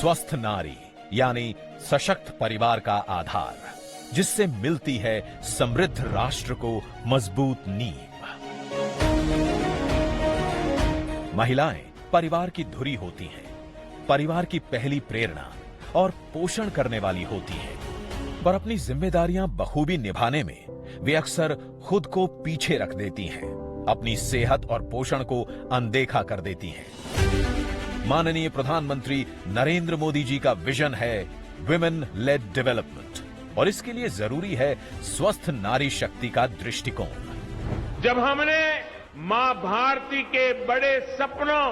स्वस्थ नारी यानी सशक्त परिवार का आधार, जिससे मिलती है समृद्ध राष्ट्र को मजबूत नींव। महिलाएं परिवार की धुरी होती हैं, परिवार की पहली प्रेरणा और पोषण करने वाली होती हैं, पर अपनी जिम्मेदारियां बखूबी निभाने में वे अक्सर खुद को पीछे रख देती हैं, अपनी सेहत और पोषण को अनदेखा कर देती हैं। माननीय प्रधानमंत्री नरेंद्र मोदी जी का विजन है विमेन लेड डेवलपमेंट, और इसके लिए जरूरी है स्वस्थ नारी शक्ति का दृष्टिकोण। जब हमने मां भारती के बड़े सपनों,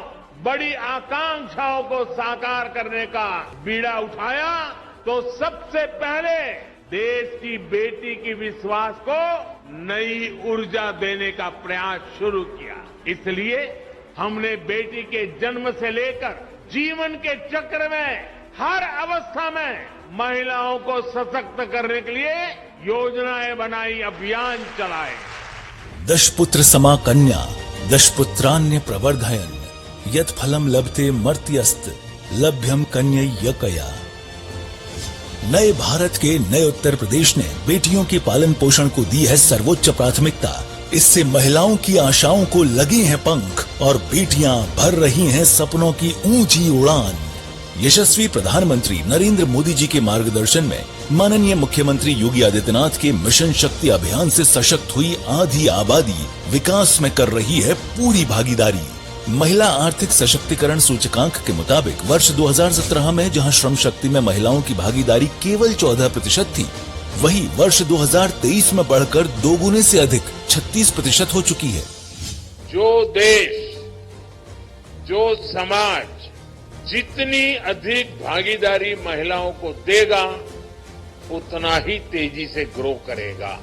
बड़ी आकांक्षाओं को साकार करने का बीड़ा उठाया, तो सबसे पहले देश की बेटी की विश्वास को नई ऊर्जा देने का प्रयास शुरू किया। इसलिए हमने बेटी के जन्म से लेकर जीवन के चक्र में हर अवस्था में महिलाओं को सशक्त करने के लिए योजनाएं बनाई, अभियान चलाए। दशपुत्र समा कन्या दशपुत्रान्य प्रवर्धयन् यत् फलम लभते मर्त्यस्त लभ्यम कन्ययकया। नए भारत के नए उत्तर प्रदेश ने बेटियों के पालन पोषण को दी है सर्वोच्च प्राथमिकता। इससे महिलाओं की आशाओं को लगे हैं पंख और बेटियां भर रही हैं सपनों की ऊंची उड़ान। यशस्वी प्रधानमंत्री नरेंद्र मोदी जी के मार्गदर्शन में माननीय मुख्यमंत्री योगी आदित्यनाथ के मिशन शक्ति अभियान से सशक्त हुई आधी आबादी विकास में कर रही है पूरी भागीदारी। महिला आर्थिक सशक्तिकरण सूचकांक के मुताबिक वर्ष 2017 में जहां श्रम शक्ति में महिलाओं की भागीदारी केवल 14% थी, वही वर्ष 2023 में बढ़कर दोगुने से अधिक 36% हो चुकी है। जो देश, जो समाज जितनी अधिक भागीदारी महिलाओं को देगा, उतना ही तेजी से ग्रो करेगा।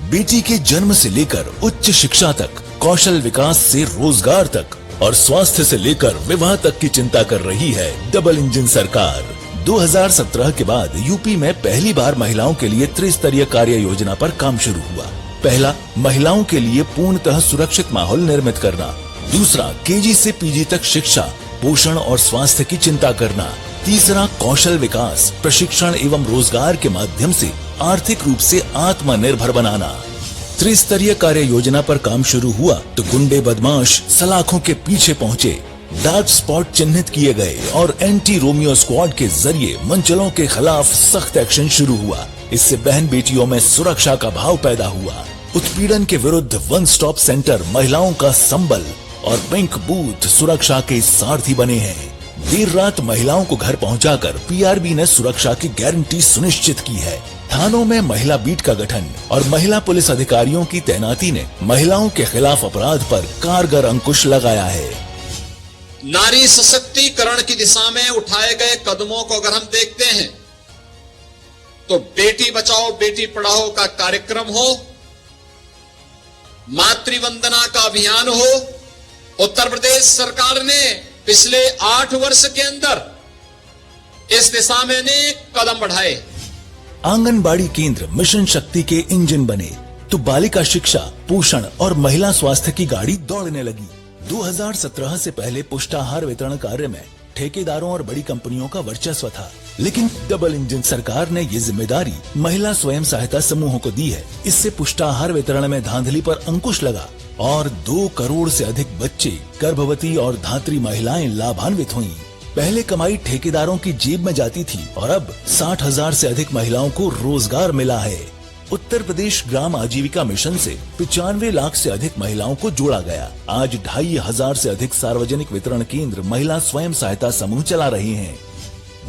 बेटी के जन्म से लेकर उच्च शिक्षा तक, कौशल विकास से रोजगार तक और स्वास्थ्य से लेकर विवाह तक की चिंता कर रही है डबल इंजन सरकार। 2017 के बाद यूपी में पहली बार महिलाओं के लिए त्रिस्तरीय कार्य योजना पर काम शुरू हुआ। पहला, महिलाओं के लिए पूर्णतः सुरक्षित माहौल निर्मित करना। दूसरा, केजी से पीजी तक शिक्षा, पोषण और स्वास्थ्य की चिंता करना। तीसरा, कौशल विकास, प्रशिक्षण एवं रोजगार के माध्यम से आर्थिक रूप से आत्मनिर्भर बनाना। त्रिस्तरीय कार्य योजना पर काम शुरू हुआ तो गुंडे बदमाश सलाखों के पीछे पहुंचे, डार्क स्पॉट चिन्हित किए गए और एंटी रोमियो स्क्वाड के जरिए मंचलों के खिलाफ सख्त एक्शन शुरू हुआ। इससे बहन बेटियों में सुरक्षा का भाव पैदा हुआ। उत्पीड़न के विरुद्ध वन स्टॉप सेंटर महिलाओं का संबल और पिंक बूथ सुरक्षा के सारथी बने हैं। देर रात महिलाओं को घर पहुंचाकर पीआरबी ने सुरक्षा की गारंटी सुनिश्चित की है। थानों में महिला बीट का गठन और महिला पुलिस अधिकारियों की तैनाती ने महिलाओं के खिलाफ अपराध पर कारगर अंकुश लगाया है। नारी सशक्तिकरण की दिशा में उठाए गए कदमों को अगर हम देखते हैं तो बेटी बचाओ बेटी पढ़ाओ का कार्यक्रम हो, मातृवंदना का अभियान हो, उत्तर प्रदेश सरकार ने पिछले 8 वर्ष के अंदर इस दिशा में अनेक कदम बढ़ाए। आंगनबाड़ी केंद्र मिशन शक्ति के इंजन बने तो बालिका शिक्षा, पोषण और महिला स्वास्थ्य की गाड़ी दौड़ने लगी। 2017 से पहले पुष्टाहार वितरण कार्य में ठेकेदारों और बड़ी कंपनियों का वर्चस्व था, लेकिन डबल इंजन सरकार ने ये जिम्मेदारी महिला स्वयं सहायता समूहों को दी है। इससे पुष्टाहार वितरण में धांधली पर अंकुश लगा और 2 करोड़ से अधिक बच्चे, गर्भवती और धात्री महिलाएं लाभान्वित हुईं। पहले कमाई ठेकेदारों की जेब में जाती थी और अब 60,000 से अधिक महिलाओं को रोजगार मिला है। उत्तर प्रदेश ग्राम आजीविका मिशन से 95 लाख से अधिक महिलाओं को जोड़ा गया। आज 2,500 से अधिक सार्वजनिक वितरण केंद्र महिला स्वयं सहायता समूह चला रहे हैं।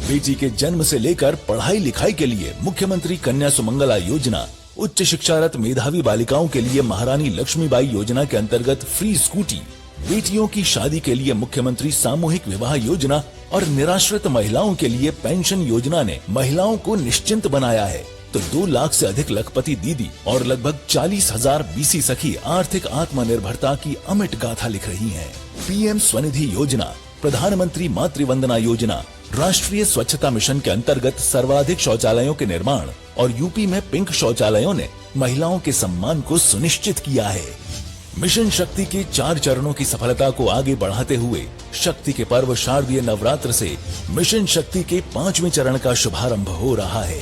बेटी के जन्म से लेकर पढ़ाई लिखाई के लिए मुख्यमंत्री कन्या सुमंगला योजना, उच्च शिक्षारत मेधावी बालिकाओं के लिए महारानी लक्ष्मीबाई योजना के अंतर्गत फ्री स्कूटी, बेटियों की शादी के लिए मुख्यमंत्री सामूहिक विवाह योजना और निराश्रित महिलाओं के लिए पेंशन योजना ने महिलाओं को निश्चिंत बनाया है। तो 2 लाख से अधिक लखपति दीदी और लगभग 40,000 बीसी सखी आर्थिक आत्मनिर्भरता की अमिट गाथा लिख रही हैं। पीएम स्वनिधि योजना, प्रधानमंत्री मातृवंदना योजना, राष्ट्रीय स्वच्छता मिशन के अंतर्गत सर्वाधिक शौचालयों के निर्माण और यूपी में पिंक शौचालयों ने महिलाओं के सम्मान को सुनिश्चित किया है। मिशन शक्ति के 4 चरणों की सफलता को आगे बढ़ाते हुए शक्ति के पर्व शारदीय नवरात्र से मिशन शक्ति के 5वें चरण का शुभारंभ हो रहा है।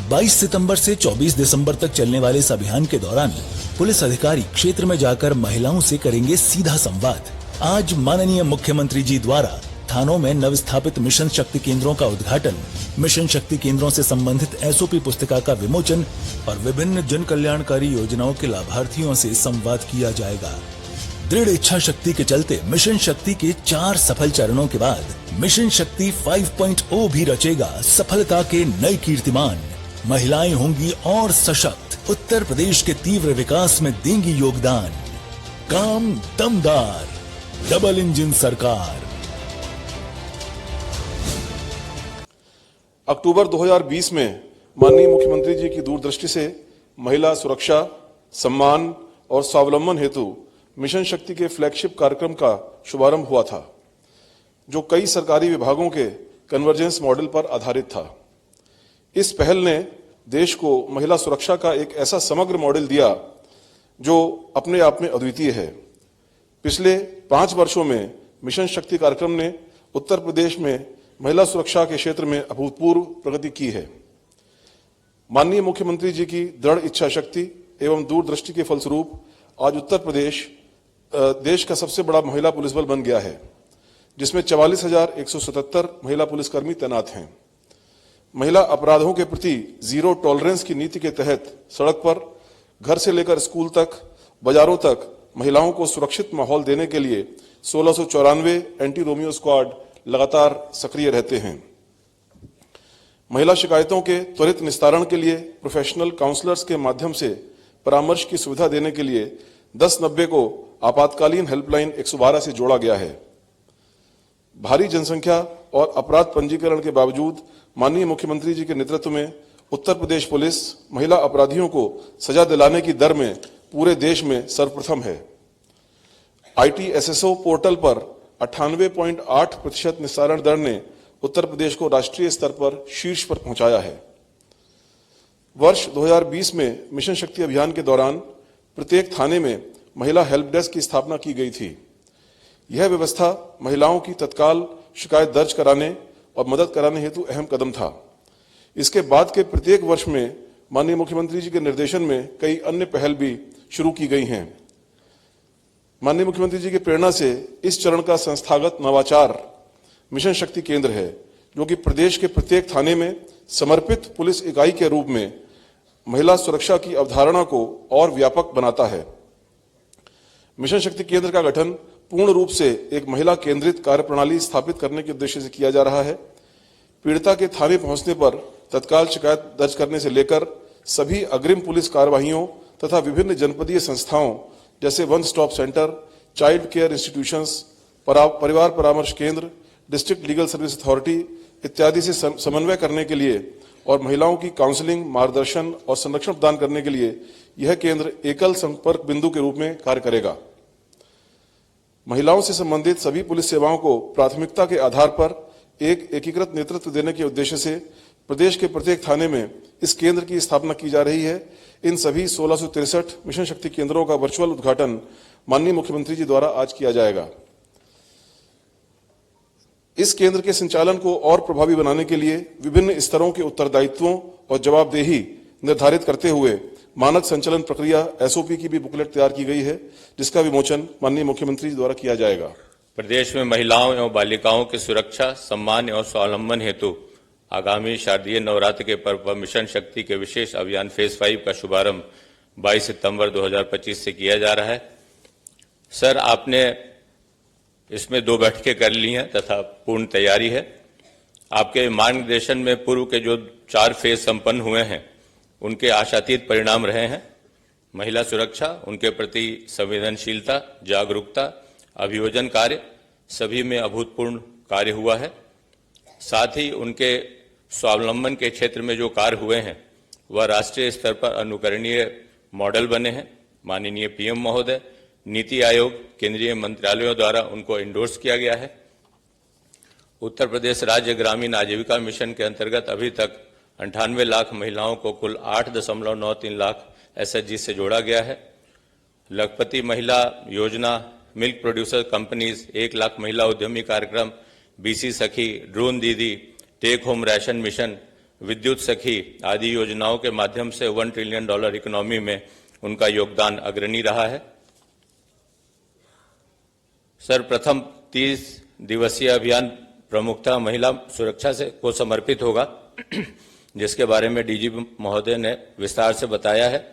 22 सितंबर से 24 दिसंबर तक चलने वाले इस अभियान के दौरान पुलिस अधिकारी क्षेत्र में जाकर महिलाओं से करेंगे सीधा संवाद। आज माननीय मुख्यमंत्री जी द्वारा थानों में नवस्थापित मिशन शक्ति केंद्रों का उद्घाटन, मिशन शक्ति केंद्रों से संबंधित एसओपी पुस्तिका का विमोचन और विभिन्न जन कल्याणकारी योजनाओं के लाभार्थियों से संवाद किया जाएगा। दृढ़ इच्छा शक्ति के चलते मिशन शक्ति के 4 सफल चरणों के बाद मिशन शक्ति 5.0 भी रचेगा सफलता के नए कीर्तिमान। महिलाएं होंगी और सशक्त, उत्तर प्रदेश के तीव्र विकास में देंगी योगदान। काम दमदार, डबल इंजन सरकार। अक्टूबर 2020 में माननीय मुख्यमंत्री जी की दूरदृष्टि से महिला सुरक्षा, सम्मान और स्वावलंबन हेतु मिशन शक्ति के फ्लैगशिप कार्यक्रम का शुभारंभ हुआ था, जो कई सरकारी विभागों के कन्वर्जेंस मॉडल पर आधारित था। इस पहल ने देश को महिला सुरक्षा का एक ऐसा समग्र मॉडल दिया जो अपने आप में अद्वितीय है। पिछले 5 वर्षों में मिशन शक्ति कार्यक्रम ने उत्तर प्रदेश में महिला सुरक्षा के क्षेत्र में अभूतपूर्व प्रगति की है। माननीय मुख्यमंत्री जी की दृढ़ इच्छा शक्ति एवं दूरदृष्टि के फलस्वरूप आज उत्तर प्रदेश देश का सबसे बड़ा महिला पुलिस बल बन गया है, जिसमें 44,177 महिला पुलिसकर्मी तैनात हैं। महिला अपराधों के प्रति जीरो टॉलरेंस की नीति के तहत सड़क पर, घर से लेकर स्कूल तक, बाजारों तक महिलाओं को सुरक्षित माहौल देने के लिए 1694 एंटी रोमियो स्क्वाड लगातार सक्रिय रहते हैं। महिला शिकायतों के त्वरित निस्तारण के लिए प्रोफेशनल काउंसलर्स के माध्यम से परामर्श की सुविधा देने के लिए 1090 को आपातकालीन हेल्पलाइन 112 से जोड़ा गया है। भारी जनसंख्या और अपराध पंजीकरण के बावजूद माननीय मुख्यमंत्री जी के नेतृत्व में उत्तर प्रदेश पुलिस महिला अपराधियों को सजा दिलाने की दर में पूरे देश में सर्वप्रथम है। ITSSO पोर्टल पर 98.8% निस्तारण दर ने उत्तर प्रदेश को राष्ट्रीय स्तर पर शीर्ष पर पहुंचाया है। वर्ष 2020 में मिशन शक्ति अभियान के दौरान प्रत्येक थाने में महिला हेल्प डेस्क की स्थापना की गई थी। यह व्यवस्था महिलाओं की तत्काल शिकायत दर्ज कराने और मदद कराने हेतु अहम कदम था। इसके बाद के प्रत्येक वर्ष में माननीय मुख्यमंत्री जी के निर्देशन में कई अन्य पहल भी शुरू की गई हैं। माननीय मुख्यमंत्री जी की प्रेरणा से इस चरण का संस्थागत नवाचार मिशन शक्ति केंद्र है, जो कि प्रदेश के प्रत्येक थाने में समर्पित पुलिस इकाई के रूप में महिला सुरक्षा की अवधारणा को और व्यापक बनाता है। मिशन शक्ति केंद्र का गठन पूर्ण रूप से एक महिला केंद्रित कार्यप्रणाली स्थापित करने के उद्देश्य से किया जा रहा है। पीड़िता के थाने पहुंचने पर तत्काल शिकायत दर्ज करने से लेकर सभी अग्रिम पुलिस कार्यवाहियों तथा विभिन्न जनपदीय संस्थाओं जैसे one stop centre, child care institutions, परिवार परामर्श केंद्र, डिस्ट्रिक्ट लीगल सर्विस अथॉरिटी इत्यादि से समन्वय करने के लिए और महिलाओं की काउंसलिंग, मार्गदर्शन और संरक्षण प्रदान करने के लिए यह केंद्र एकल संपर्क बिंदु के रूप में कार्य करेगा। महिलाओं से संबंधित सभी पुलिस सेवाओं को प्राथमिकता के आधार पर एक एकीकृत नेतृत्व देने के उद्देश्य से प्रदेश के प्रत्येक थाने में इस केंद्र की स्थापना की जा रही है। इन सभी 1663 मिशन शक्ति केंद्रों का वर्चुअल उद्घाटन माननीय मुख्यमंत्री जी द्वारा आज किया जाएगा। इस केंद्र के संचालन को और प्रभावी बनाने के लिए विभिन्न स्तरों के उत्तरदायित्वों और जवाबदेही निर्धारित करते हुए मानक संचालन प्रक्रिया SOP की भी बुकलेट तैयार की गई है, जिसका विमोचन माननीय मुख्यमंत्री जी द्वारा किया जाएगा। प्रदेश में महिलाओं एवं बालिकाओं की सुरक्षा, सम्मान एवं स्वावलंबन हेतु आगामी शारदीय नवरात्र के पर्व पर मिशन शक्ति के विशेष अभियान फेज 5 का शुभारंभ 22 सितंबर 2025 से किया जा रहा है। सर, आपने इसमें 2 बैठकें कर ली हैं तथा पूर्ण तैयारी है। आपके मार्गदर्शन में पूर्व के जो 4 फेज संपन्न हुए हैं, उनके आशातीत परिणाम रहे हैं। महिला सुरक्षा, उनके प्रति संवेदनशीलता, जागरूकता, अभियोजन कार्य सभी में अभूतपूर्व कार्य हुआ है। साथ ही उनके स्वावलंबन के क्षेत्र में जो कार्य हुए हैं वह राष्ट्रीय स्तर पर अनुकरणीय मॉडल बने हैं। माननीय PM महोदय, नीति आयोग, केंद्रीय मंत्रालयों द्वारा उनको इंडोर्स किया गया है। उत्तर प्रदेश राज्य ग्रामीण आजीविका मिशन के अंतर्गत अभी तक 98 लाख महिलाओं को कुल 8.93 लाख SHG से जोड़ा गया है। लखपति महिला योजना, मिल्क प्रोड्यूसर कंपनीज, 1 लाख महिला उद्यमी कार्यक्रम, बीसी सखी, ड्रोन दीदी, टेक होम राशन मिशन, विद्युत सखी आदि योजनाओं के माध्यम से $1 ट्रिलियन इकोनॉमी में उनका योगदान अग्रणी रहा है। सर, प्रथम 30 दिवसीय अभियान प्रमुखतः महिला सुरक्षा को समर्पित होगा, जिसके बारे में डीजीपी महोदय ने विस्तार से बताया है।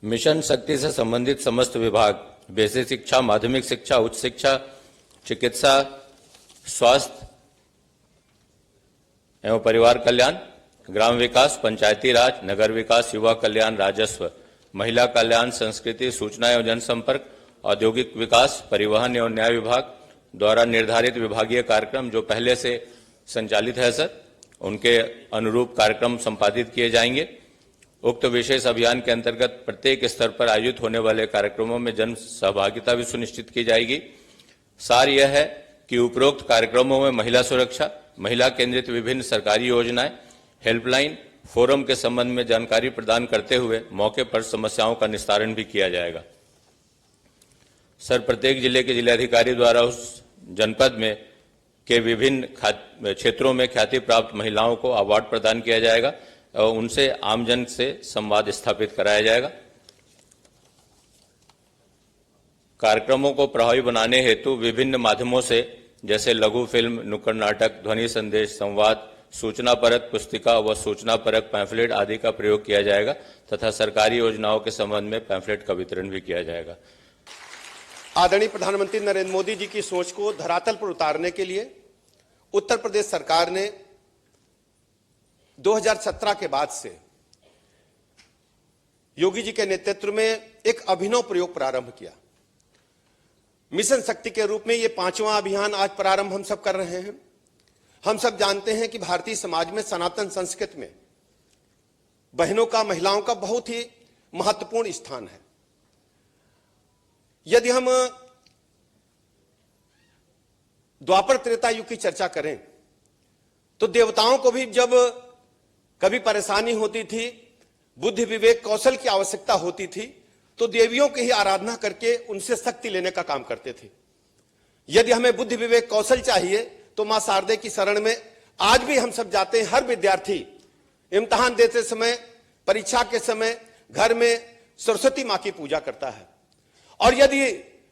मिशन शक्ति से संबंधित समस्त विभाग, बेसिक शिक्षा, माध्यमिक शिक्षा, उच्च शिक्षा, चिकित्सा, स्वास्थ्य एवं परिवार कल्याण, ग्राम विकास, पंचायती राज, नगर विकास, युवा कल्याण, राजस्व, महिला कल्याण, संस्कृति, सूचना एवं जनसंपर्क, औद्योगिक विकास, परिवहन एवं न्याय विभाग द्वारा निर्धारित विभागीय कार्यक्रम जो पहले से संचालित है सर, उनके अनुरूप कार्यक्रम संपादित किए जाएंगे। उक्त विशेष अभियान के अंतर्गत प्रत्येक स्तर पर आयोजित होने वाले कार्यक्रमों में जन सहभागिता भी सुनिश्चित की जाएगी। सार यह है कि उपरोक्त कार्यक्रमों में महिला सुरक्षा, महिला केंद्रित विभिन्न सरकारी योजनाएं, हेल्पलाइन, फोरम के संबंध में जानकारी प्रदान करते हुए मौके पर समस्याओं का निस्तारण भी किया जाएगा। सर, प्रत्येक जिले के जिलाधिकारी द्वारा उस जनपद में के विभिन्न क्षेत्रों में ख्याति प्राप्त महिलाओं को अवार्ड प्रदान किया जाएगा और उनसे आमजन से संवाद स्थापित कराया जाएगा। कार्यक्रमों को प्रभावी बनाने हेतु विभिन्न माध्यमों से जैसे लघु फिल्म, नुक्कड़ नाटक, ध्वनि संदेश, संवाद, सूचना परक पुस्तिका व सूचना परक पैम्फलेट आदि का प्रयोग किया जाएगा तथा सरकारी योजनाओं के संबंध में पैम्फलेट का वितरण भी किया जाएगा। आदरणीय प्रधानमंत्री नरेंद्र मोदी जी की सोच को धरातल पर उतारने के लिए उत्तर प्रदेश सरकार ने 2017 के बाद से योगी जी के नेतृत्व में एक अभिनव प्रयोग प्रारंभ किया। मिशन शक्ति के रूप में ये 5वां अभियान आज प्रारंभ हम सब कर रहे हैं। हम सब जानते हैं कि भारतीय समाज में सनातन संस्कृति में बहनों का, महिलाओं का बहुत ही महत्वपूर्ण स्थान है। यदि हम द्वापर त्रेता युग की चर्चा करें तो देवताओं को भी जब कभी परेशानी होती थी, बुद्धि विवेक कौशल की आवश्यकता होती थी, तो देवियों की ही आराधना करके उनसे शक्ति लेने का काम करते थे। यदि हमें बुद्धि विवेक कौशल चाहिए तो मां शारदे की शरण में आज भी हम सब जाते हैं। हर विद्यार्थी इम्तिहान देते समय, परीक्षा के समय घर में सरस्वती मां की पूजा करता है। और यदि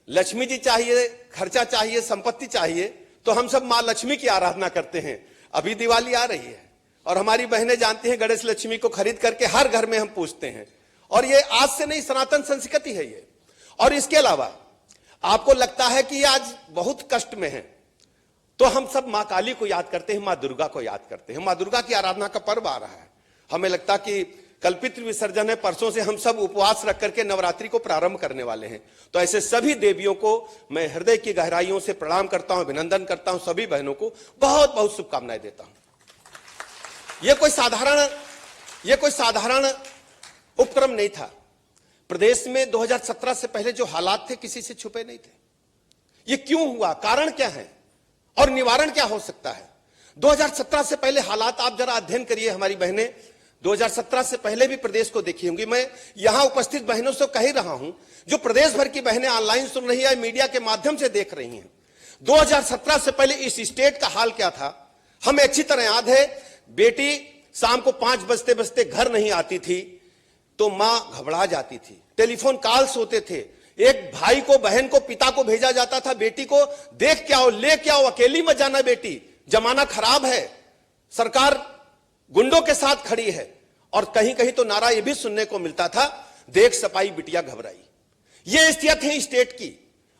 लक्ष्मी जी चाहिए, खर्चा चाहिए, संपत्ति चाहिए, तो हम सब मां लक्ष्मी की आराधना करते हैं। अभी दिवाली आ रही है और हमारी बहनें जानती हैं गणेश लक्ष्मी को खरीद करके हर घर में हम पूजते हैं। और ये आज से नहीं, सनातन संस्कृति है ये। और इसके अलावा आपको लगता है कि ये आज बहुत कष्ट में है, तो हम सब मां काली को याद करते हैं, मां दुर्गा को याद करते हैं। मां दुर्गा की आराधना का पर्व आ रहा है। हमें लगता कि कल पितृ विसर्जन है, परसों से हम सब उपवास रख करके नवरात्रि को प्रारंभ करने वाले हैं। तो ऐसे सभी देवियों को मैं हृदय की गहराइयों से प्रणाम करता हूं, अभिनंदन करता हूं। सभी बहनों को बहुत बहुत शुभकामनाएं देता हूं। यह कोई साधारण उपक्रम नहीं था। प्रदेश में 2017 से पहले जो हालात थे किसी से छुपे नहीं थे। ये क्यों हुआ, कारण क्या है और निवारण क्या हो सकता है? 2017 से पहले हालात आप जरा अध्ययन करिए। हमारी बहनें 2017 से पहले भी प्रदेश को देखी होंगी। मैं यहां उपस्थित बहनों से कह रहा हूं, जो प्रदेश भर की बहनें ऑनलाइन सुन रही है, मीडिया के माध्यम से देख रही हैं। 2017 से पहले इस स्टेट का हाल क्या था हमें अच्छी तरह याद है। बेटी शाम को 5 बजते बजते घर नहीं आती थी तो मां घबरा जाती थी। टेलीफोन कॉल्स होते थे। एक भाई को, बहन को, पिता को भेजा जाता था, बेटी को देख के आओ, ले के आओ, अकेली मत जाना बेटी, जमाना खराब है, सरकार गुंडों के साथ खड़ी है। और कहीं कहीं तो नारा यह भी सुनने को मिलता था, देख सपाई बिटिया घबराई। यह स्थिति है स्टेट की।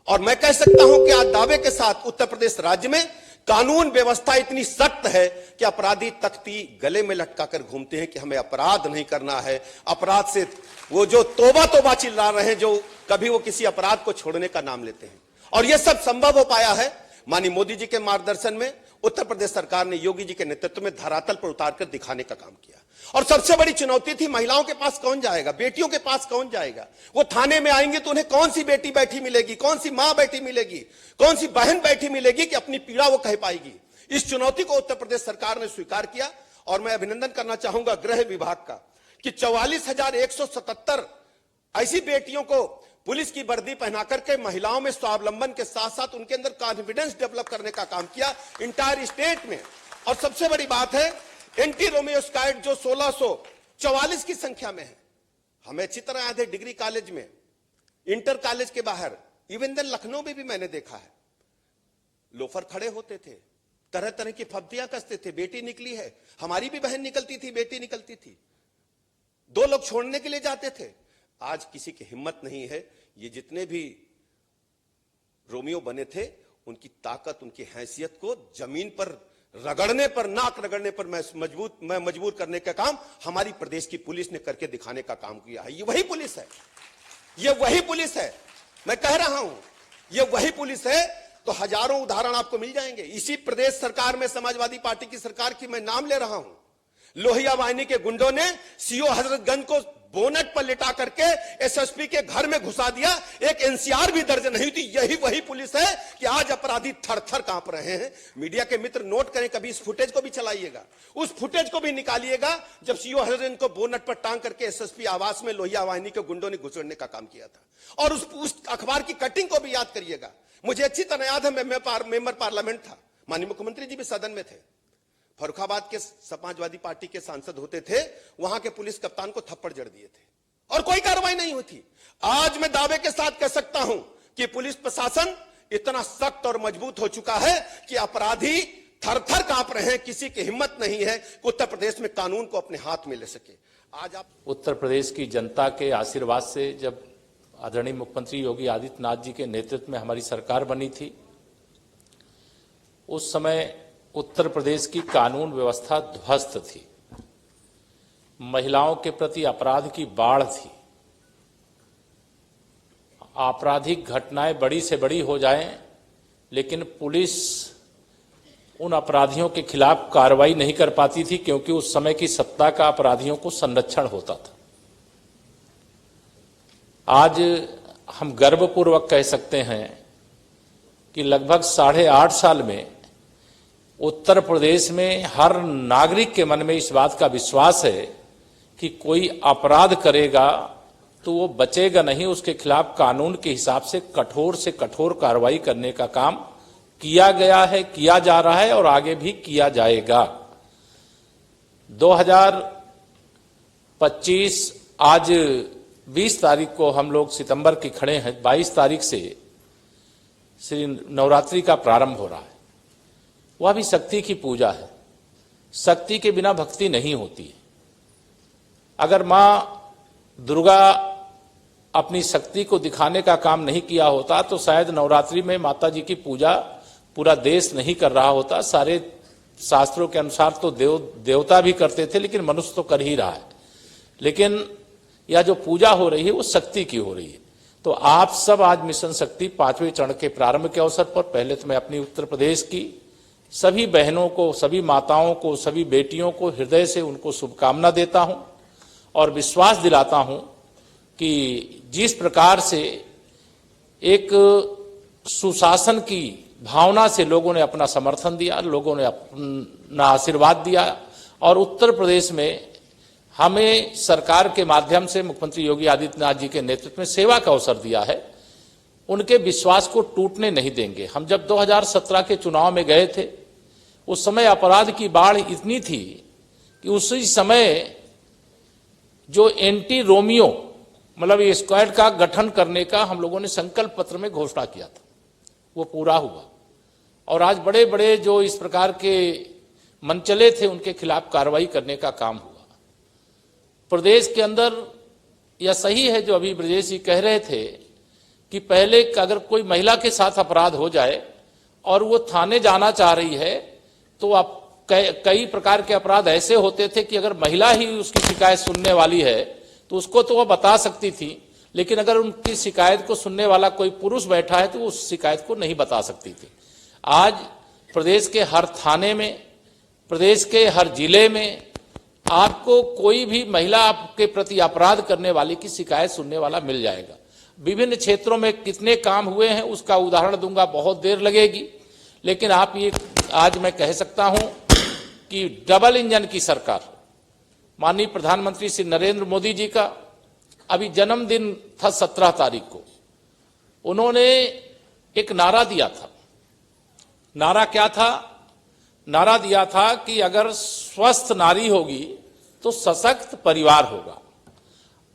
और मैं कह सकता हूं कि आज दावे के साथ उत्तर प्रदेश राज्य में कानून व्यवस्था इतनी सख्त है कि अपराधी तख्ती गले में लटकाकर घूमते हैं कि हमें अपराध नहीं करना है। अपराध से वो जो तौबा तौबा चिल्ला रहे हैं, जो कभी वो किसी अपराध को छोड़ने का नाम लेते हैं। और यह सब संभव हो पाया है माननीय मोदी जी के मार्गदर्शन में। उत्तर प्रदेश सरकार ने योगी जी के नेतृत्व में धरातल पर उतारकर दिखाने का काम किया। और सबसे बड़ी चुनौती थी, महिलाओं के पास कौन जाएगा, बेटियों के पास कौन जाएगा? वो थाने में आएंगे तो उन्हें कौन सी बेटी बैठी मिलेगी, कौन सी मां बैठी मिलेगी, कौन सी बहन बैठी मिलेगी कि अपनी पीड़ा वो कह पाएगी? इस चुनौती को उत्तर प्रदेश सरकार ने स्वीकार किया। और मैं अभिनंदन करना चाहूंगा गृह विभाग का कि 44,177 ऐसी बेटियों को पुलिस की वर्दी पहना करके महिलाओं में स्वावलंबन के साथ साथ उनके अंदर कॉन्फिडेंस डेवलप करने का काम किया इंटायर स्टेट में। और सबसे बड़ी बात है, एंटी रोमियो स्क्वाड जो 1644 की संख्या में है, हमें अच्छी तरह याद है डिग्री कॉलेज में, इंटर कॉलेज के बाहर, इवन देन लखनऊ में भी मैंने देखा है, लोफर खड़े होते थे, तरह तरह की फब्तियां कसते थे, बेटी निकली है, हमारी भी बहन निकलती थी, बेटी निकलती थी, 2 लोग छोड़ने के लिए जाते थे। आज किसी की हिम्मत नहीं है। ये जितने भी रोमियो बने थे, उनकी ताकत, उनकी हैसियत को जमीन पर रगड़ने पर, नाक रगड़ने पर मैं मजबूर करने का काम हमारी प्रदेश की पुलिस ने करके दिखाने का काम किया है। ये वही पुलिस है, ये वही पुलिस है, मैं कह रहा हूं, ये वही पुलिस है। तो हजारों उदाहरण आपको मिल जाएंगे। इसी प्रदेश सरकार में, समाजवादी पार्टी की सरकार की मैं नाम ले रहा हूं, लोहिया वाहिनी के गुंडों ने सीओ हजरतगंज को बोनट पर लिटा करके एसएसपी के घर में घुसा दिया, एक एनसीआर भी दर्ज नहीं थी। यही वही पुलिस है कि आज अपराधी थर थर कांप रहे हैं। मीडिया के मित्र नोट करें, कभी इस फुटेज को भी चलाइएगा, उस फुटेज को भी निकालिएगा जब सीओ हजरतगंज को बोनट पर टांग करके एसएसपी आवास में लोहिया वाहिनी के गुंडों ने घुसड़ने का काम किया था। और उस अखबार की कटिंग को भी याद करिएगा। मुझे अच्छी तरह याद है, मैं मेंबर पार्लियामेंट था, माननीय मुख्यमंत्री जी भी सदन में थे, फर्रुखाबाद के समाजवादी पार्टी के सांसद होते थे, वहां के पुलिस कप्तान को थप्पड़ जड़ दिए थे और कोई कार्रवाई नहीं हुई थी। आज मैं दावे के साथ कह सकता हूं कि पुलिस प्रशासन इतना सख्त और मजबूत हो चुका है कि अपराधी थर थर कांप रहे हैं। किसी की हिम्मत नहीं है कि उत्तर प्रदेश में कानून को अपने हाथ में ले सके। आज आप उत्तर प्रदेश की जनता के आशीर्वाद से जब आदरणीय मुख्यमंत्री योगी आदित्यनाथ जी के नेतृत्व में हमारी सरकार बनी थी, उस समय उत्तर प्रदेश की कानून व्यवस्था ध्वस्त थी, महिलाओं के प्रति अपराध की बाढ़ थी, आपराधिक घटनाएं बड़ी से बड़ी हो जाएं, लेकिन पुलिस उन अपराधियों के खिलाफ कार्रवाई नहीं कर पाती थी, क्योंकि उस समय की सत्ता का अपराधियों को संरक्षण होता था। आज हम गर्वपूर्वक कह सकते हैं कि लगभग 8.5 साल में उत्तर प्रदेश में हर नागरिक के मन में इस बात का विश्वास है कि कोई अपराध करेगा तो वो बचेगा नहीं, उसके खिलाफ कानून के हिसाब से कठोर कार्रवाई करने का काम किया गया है, किया जा रहा है और आगे भी किया जाएगा। 2025 आज 20 तारीख को हम लोग सितंबर के खड़े हैं, 22 तारीख से श्री नवरात्रि का प्रारंभ हो रहा है। वह भी शक्ति की पूजा है। शक्ति के बिना भक्ति नहीं होती है। अगर मां दुर्गा अपनी शक्ति को दिखाने का काम नहीं किया होता तो शायद नवरात्रि में माता जी की पूजा पूरा देश नहीं कर रहा होता। सारे शास्त्रों के अनुसार तो देवता भी करते थे, लेकिन मनुष्य तो कर ही रहा है। लेकिन यह जो पूजा हो रही है वो शक्ति की हो रही है। तो आप सब आज मिशन शक्ति 5वें चरण के प्रारंभ के अवसर पर पहले तो मैं अपनी उत्तर प्रदेश की सभी बहनों को, सभी माताओं को, सभी बेटियों को हृदय से उनको शुभकामना देता हूं और विश्वास दिलाता हूं कि जिस प्रकार से एक सुशासन की भावना से लोगों ने अपना समर्थन दिया, लोगों ने अपना आशीर्वाद दिया और उत्तर प्रदेश में हमें सरकार के माध्यम से मुख्यमंत्री योगी आदित्यनाथ जी के नेतृत्व में सेवा का अवसर दिया है, उनके विश्वास को टूटने नहीं देंगे। हम जब 2017 के चुनाव में गए थे, उस समय अपराध की बाढ़ इतनी थी कि उसी समय जो एंटी रोमियो मतलब ये स्क्वाड का गठन करने का हम लोगों ने संकल्प पत्र में घोषणा किया था, वो पूरा हुआ। और आज बड़े बड़े जो इस प्रकार के मनचले थे उनके खिलाफ कार्रवाई करने का काम हुआ। प्रदेश के अंदर यह सही है जो अभी ब्रजेश जी कह रहे थे कि पहले अगर कोई महिला के साथ अपराध हो जाए और वो थाने जाना चाह रही है तो आप कई प्रकार के अपराध ऐसे होते थे कि अगर महिला ही उसकी शिकायत सुनने वाली है तो उसको तो वह बता सकती थी, लेकिन अगर उनकी शिकायत को सुनने वाला कोई पुरुष बैठा है तो वो उस शिकायत को नहीं बता सकती थी। आज प्रदेश के हर थाने में, प्रदेश के हर जिले में आपको कोई भी महिला आपके प्रति अपराध करने वाली की शिकायत सुनने वाला मिल जाएगा। विभिन्न क्षेत्रों में कितने काम हुए हैं उसका उदाहरण दूंगा, बहुत देर लगेगी, लेकिन आप ये आज मैं कह सकता हूं कि डबल इंजन की सरकार माननीय प्रधानमंत्री श्री नरेंद्र मोदी जी का अभी जन्मदिन था 17 तारीख को, उन्होंने एक नारा दिया था। नारा क्या था? नारा दिया था कि अगर स्वस्थ नारी होगी तो सशक्त परिवार होगा,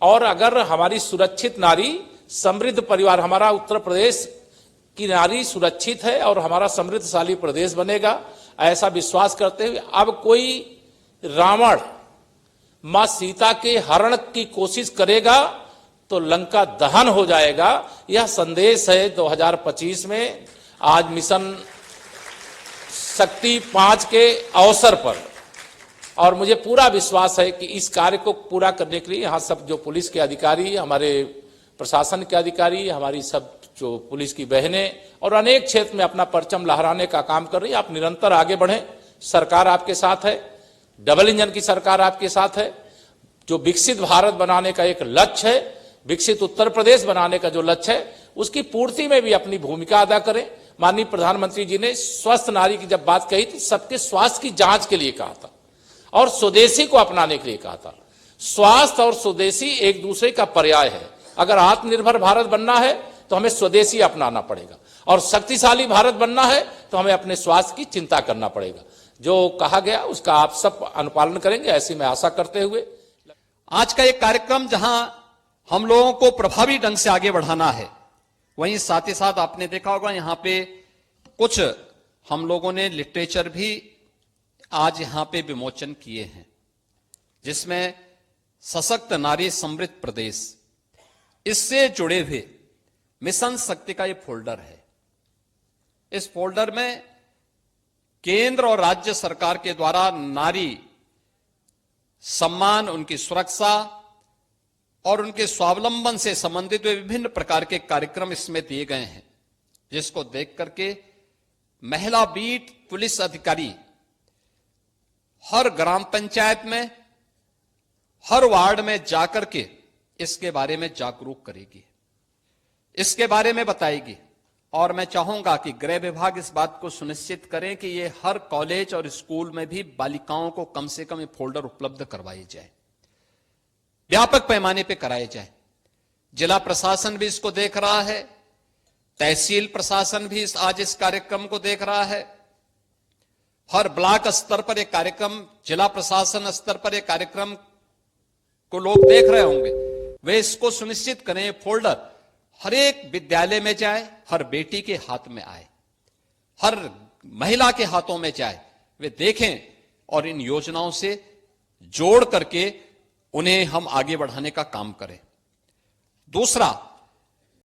और अगर हमारी सुरक्षित नारी समृद्ध परिवार, हमारा उत्तर प्रदेश की नारी सुरक्षित है और हमारा समृद्धशाली प्रदेश बनेगा, ऐसा विश्वास करते हुए अब कोई रावण मां सीता के हरण की कोशिश करेगा तो लंका दहन हो जाएगा। यह संदेश है 2025 में। आज मिशन शक्ति 5 के अवसर पर, और मुझे पूरा विश्वास है कि इस कार्य को पूरा करने के लिए यहाँ सब जो पुलिस के अधिकारी, हमारे प्रशासन के अधिकारी, हमारी सब जो पुलिस की बहनें और अनेक क्षेत्र में अपना परचम लहराने का काम कर रही है। आप निरंतर आगे बढ़ें, सरकार आपके साथ है, डबल इंजन की सरकार आपके साथ है। जो विकसित भारत बनाने का एक लक्ष्य है, विकसित उत्तर प्रदेश बनाने का जो लक्ष्य है, उसकी पूर्ति में भी अपनी भूमिका अदा करें। माननीय प्रधानमंत्री जी ने स्वस्थ नारी की जब बात कही थी, सबके स्वास्थ्य की जांच के लिए कहा था और स्वदेशी को अपनाने के लिए कहा था। स्वास्थ्य और स्वदेशी एक दूसरे का पर्याय है। अगर आत्मनिर्भर भारत बनना है तो हमें स्वदेशी अपनाना पड़ेगा, और शक्तिशाली भारत बनना है तो हमें अपने स्वास्थ्य की चिंता करना पड़ेगा। जो कहा गया उसका आप सब अनुपालन करेंगे, ऐसी मैं आशा करते हुए आज का एक कार्यक्रम जहां हम लोगों को प्रभावी ढंग से आगे बढ़ाना है, वहीं साथ ही साथ आपने देखा होगा यहां पे कुछ हम लोगों ने लिटरेचर भी आज यहां पे विमोचन किए हैं, जिसमें सशक्त नारी समृद्ध प्रदेश, इससे जुड़े हुए मिशन शक्ति का ये फोल्डर है। इस फोल्डर में केंद्र और राज्य सरकार के द्वारा नारी सम्मान, उनकी सुरक्षा और उनके स्वावलंबन से संबंधित विभिन्न प्रकार के कार्यक्रम इसमें दिए गए हैं, जिसको देख करके महिला बीट पुलिस अधिकारी हर ग्राम पंचायत में, हर वार्ड में जाकर के इसके बारे में जागरूक करेगी, इसके बारे में बताएगी। और मैं चाहूंगा कि गृह विभाग इस बात को सुनिश्चित करें कि ये हर कॉलेज और स्कूल में भी बालिकाओं को कम से कम ये फोल्डर उपलब्ध करवाए जाए, व्यापक पैमाने पे कराए जाए। जिला प्रशासन भी इसको देख रहा है, तहसील प्रशासन भी आज इस कार्यक्रम को देख रहा है। हर ब्लॉक स्तर पर एक कार्यक्रम, जिला प्रशासन स्तर पर एक कार्यक्रम को लोग देख रहे होंगे। वे इसको सुनिश्चित करें फोल्डर हर एक विद्यालय में जाए, हर बेटी के हाथ में आए, हर महिला के हाथों में जाए, वे देखें और इन योजनाओं से जोड़ करके उन्हें हम आगे बढ़ाने का काम करें। दूसरा,